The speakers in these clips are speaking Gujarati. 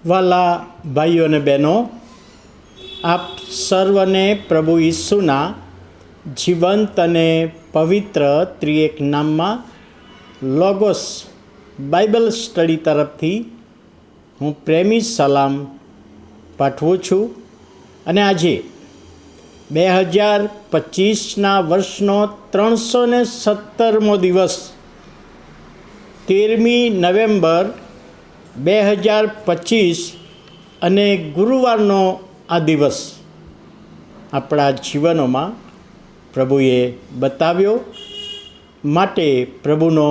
વાલા ભાઈઓ અને બહેનો, આપ સર્વને પ્રભુ ઈસુના જીવંત અને પવિત્ર ત્રિએક નામમાં લોગોસ બાઇબલ સ્ટડી તરફથી હું પ્રેમી સલામ પાઠવું છું. અને આજે 2025ના વર્ષનો 317મો દિવસ 13મી નવેમ્બર 2025 અને ગુરુવારનો આ દિવસ આપણા જીવનોમાં પ્રભુએ બતાવ્યો. માટે પ્રભુનો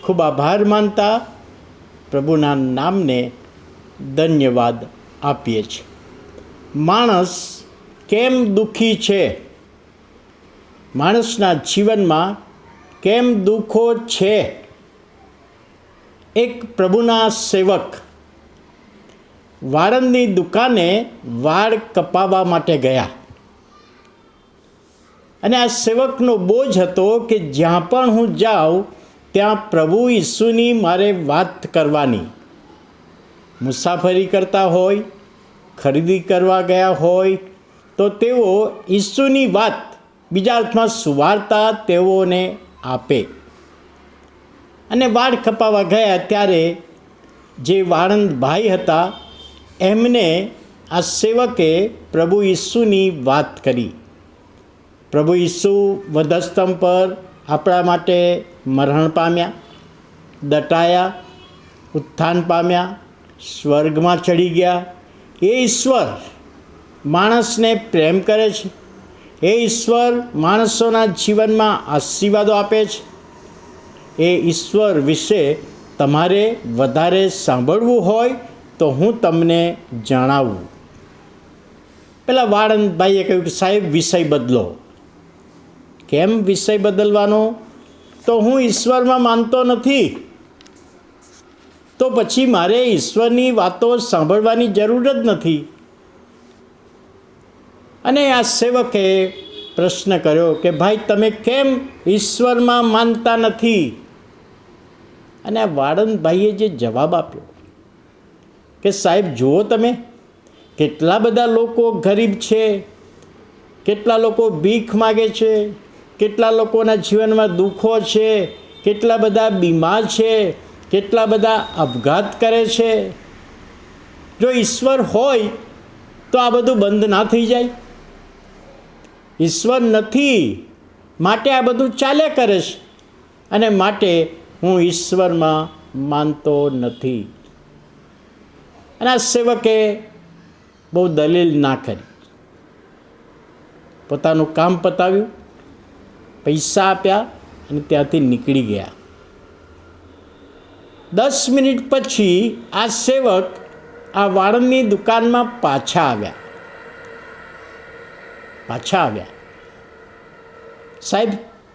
ખૂબ આભાર માનતા પ્રભુના નામને ધન્યવાદ આપીએ છીએ. માણસ કેમ દુઃખી છે, માણસના જીવનમાં કેમ દુઃખો છે. એક પ્રભુના સેવક વાળંદની દુકાને વાળ કપાવવા માટે ગયા અને આ સેવકનો બોજ હતો કે જ્યાં પણ હું જાઉં ત્યાં પ્રભુ ઈસુની મારે વાત કરવાની. મુસાફરી કરતા હોય, ખરીદી કરવા ગયા હોય તો તેઓ ઈસુની વાત બીજા અર્થમાં સુવાર્તા તેઓને આપે. અને વાળ કપાવવા ગયા ત્યારે જે વાળંદ ભાઈ હતા એમને આ સેવકે પ્રભુ ઈસુની વાત કરી. પ્રભુ ઈસુ વધસ્તંભ પર આપણા માટે મરણ પામ્યા, દટાયા, ઉત્થાન પામ્યા, સ્વર્ગમાં ચડી ગયા. એ ઈશ્વર માણસને પ્રેમ કરે છે. એ ઈશ્વર માણસોના જીવનમાં આશીર્વાદો આપે છે. એ ઈશ્વર વિશે તમારે વધારે સાંભળવું હોય તો હું તમને જણાવું. પેલા વાળંદભાઈએ કહ્યું કે સાહેબ વિષય બદલો. કેમ વિષય બદલવાનો? તો હું ઈશ્વરમાં માનતો નથી, તો પછી મારે ઈશ્વરની વાતો સાંભળવાની જરૂર જ નથી. અને આ સેવકે પ્રશ્ન કર્યો કે ભાઈ તમે કેમ ઈશ્વરમાં માનતા નથી? અને આ વાળંદભાઈએ જે જવાબ આપ્યો કે સાહેબ જુઓ તમે, કેટલા બધા લોકો ગરીબ છે, કેટલા લોકો ભીખ માગે છે, કેટલા લોકોના જીવનમાં દુઃખો છે, કેટલા બધા બીમાર છે, કેટલા બધા આપઘાત કરે છે. જો ઈશ્વર હોય તો આ બધું બંધ ના થઈ જાય. ઈશ્વર નથી માટે આ બધું ચાલ્યા કરે છે અને માટે હું ઈશ્વરમાં માનતો નથી. અને આ સેવકે બહુ દલીલ ના કરી, પોતાનું કામ પતાવ્યું, પૈસા આપ્યા અને ત્યાંથી નીકળી ગયા. 10 મિનિટ પછી આ સેવક આ વાળંદની દુકાનમાં પાછા આવ્યા. સાહેબ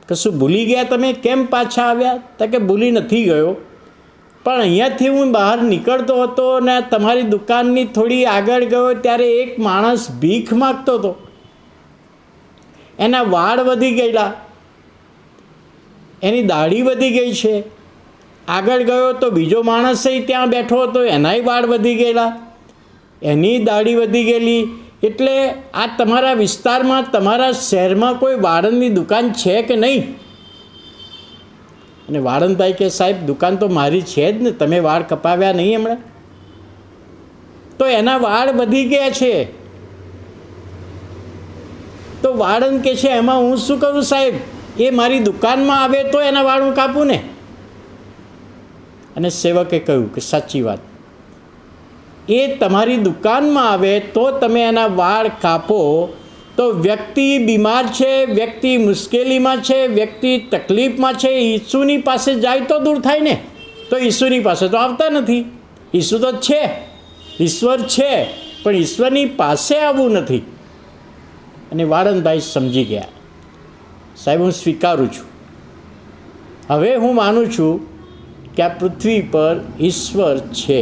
કશું ભૂલી ગયા તમે? કેમ પાછા આવ્યા? તો કે ભૂલી નથી ગયો, પણ અહીંયાથી હું બહાર નીકળતો હતો ને તમારી દુકાનની થોડી આગળ ગયો ત્યારે એક માણસ ભીખ માગતો હતો. એના વાળ વધી ગયેલા, એની દાઢી વધી ગઈ છે. આગળ ગયો તો બીજો માણસ ત્યાં બેઠો હતો, એનાય વાળ વધી ગયેલા, એની દાઢી વધી ગયેલી. એટલે આ તમારા વિસ્તારમાં, તમારા શહેરમાં કોઈ વાળંદની દુકાન છે કે નહીં? અને વાળંદભાઈ કે સાહેબ દુકાન તો મારી છે જ ને, તમે વાળ કપાવ્યા નહીં હમણાં? તો એના વાળ વધી ગયા છે. તો વાળંદ કે છે એમાં હું શું કરું સાહેબ? એ મારી દુકાનમાં આવે તો એના વાળ હું કાપું ને. અને સેવકે કહ્યું કે સાચી વાત, એ તમારી દુકાનમાં આવે તો તમે એના વાળ કાપો તો વ્યક્તિ બીમાર છે, વ્યક્તિ મુશ્કેલીમાં છે, વ્યક્તિ તકલીફમાં છે, ઈસુની પાસે જાય તો દૂર થાય ને. તો ઈસુની પાસે તો આવતા નથી. ઈસુ તો છે, ઈશ્વર છે, પણ ઈશ્વરની પાસે આવવું નથી. અને વાળંદભાઈ સમજી ગયા, સાહેબ હું સ્વીકારું છું, હવે હું માનું છું કે આ પૃથ્વી પર ઈશ્વર છે.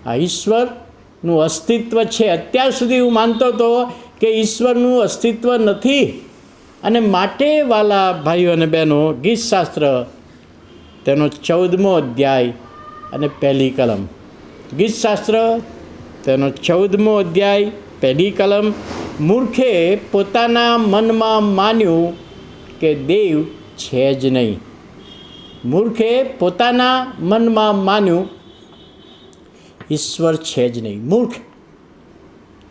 આ ઈશ્વરનું અસ્તિત્વ છે. અત્યાર સુધી હું માનતો હતો કે ઈશ્વરનું અસ્તિત્વ નથી. અને માટે વાલા ભાઈઓ અને બહેનો, ગીતશાસ્ત્ર તેનો 14મો અધ્યાય અને પહેલી કલમ ગીતશાસ્ત્ર તેનો 14મો અધ્યાય 1લી કલમ, મૂર્ખે પોતાના મનમાં માન્યું કે દેવ છે જ નહીં. મૂર્ખે પોતાના મનમાં માન્યું ઈશ્વર છે જ નહીં. મૂર્ખ,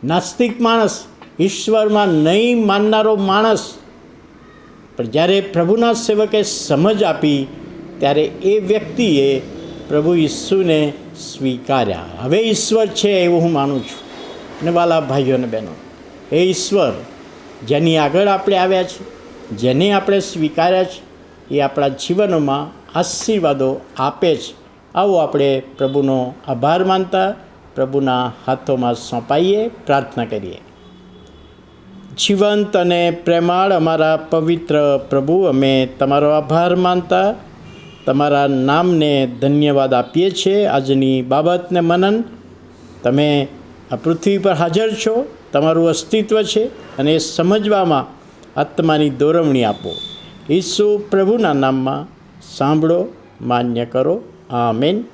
નાસ્તિક માણસ, ઈશ્વરમાં નહીં માનનારો માણસ. પણ જ્યારે પ્રભુના સેવકે સમજ આપી ત્યારે એ વ્યક્તિએ પ્રભુ ઈસુને સ્વીકાર્યા. હવે ઈશ્વર છે એવું હું માનું છું. અને વાલા ભાઈઓ અને બહેનો, એ ઈશ્વર જેની આગળ આપણે આવ્યા છીએ, જેને આપણે સ્વીકાર્યા છે, એ આપણા જીવનોમાં આશીર્વાદો આપે છે. આવો આપણે પ્રભુનો આભાર માનતા પ્રભુના હાથોમાં સોંપાઈએ, પ્રાર્થના કરીએ. જીવંત અને પ્રેમાળ અમારા પવિત્ર પ્રભુ, અમે તમારો આભાર માનતા તમારા નામને ધન્યવાદ આપીએ છીએ. આજની બાબતને મનન, તમે આ પૃથ્વી પર હાજર છો, તમારું અસ્તિત્વ છે, અને એ સમજવામાં આત્માની દોરવણી આપો. ઈસુ પ્રભુના નામમાં સાંભળો, માન્ય કરો. આમેન.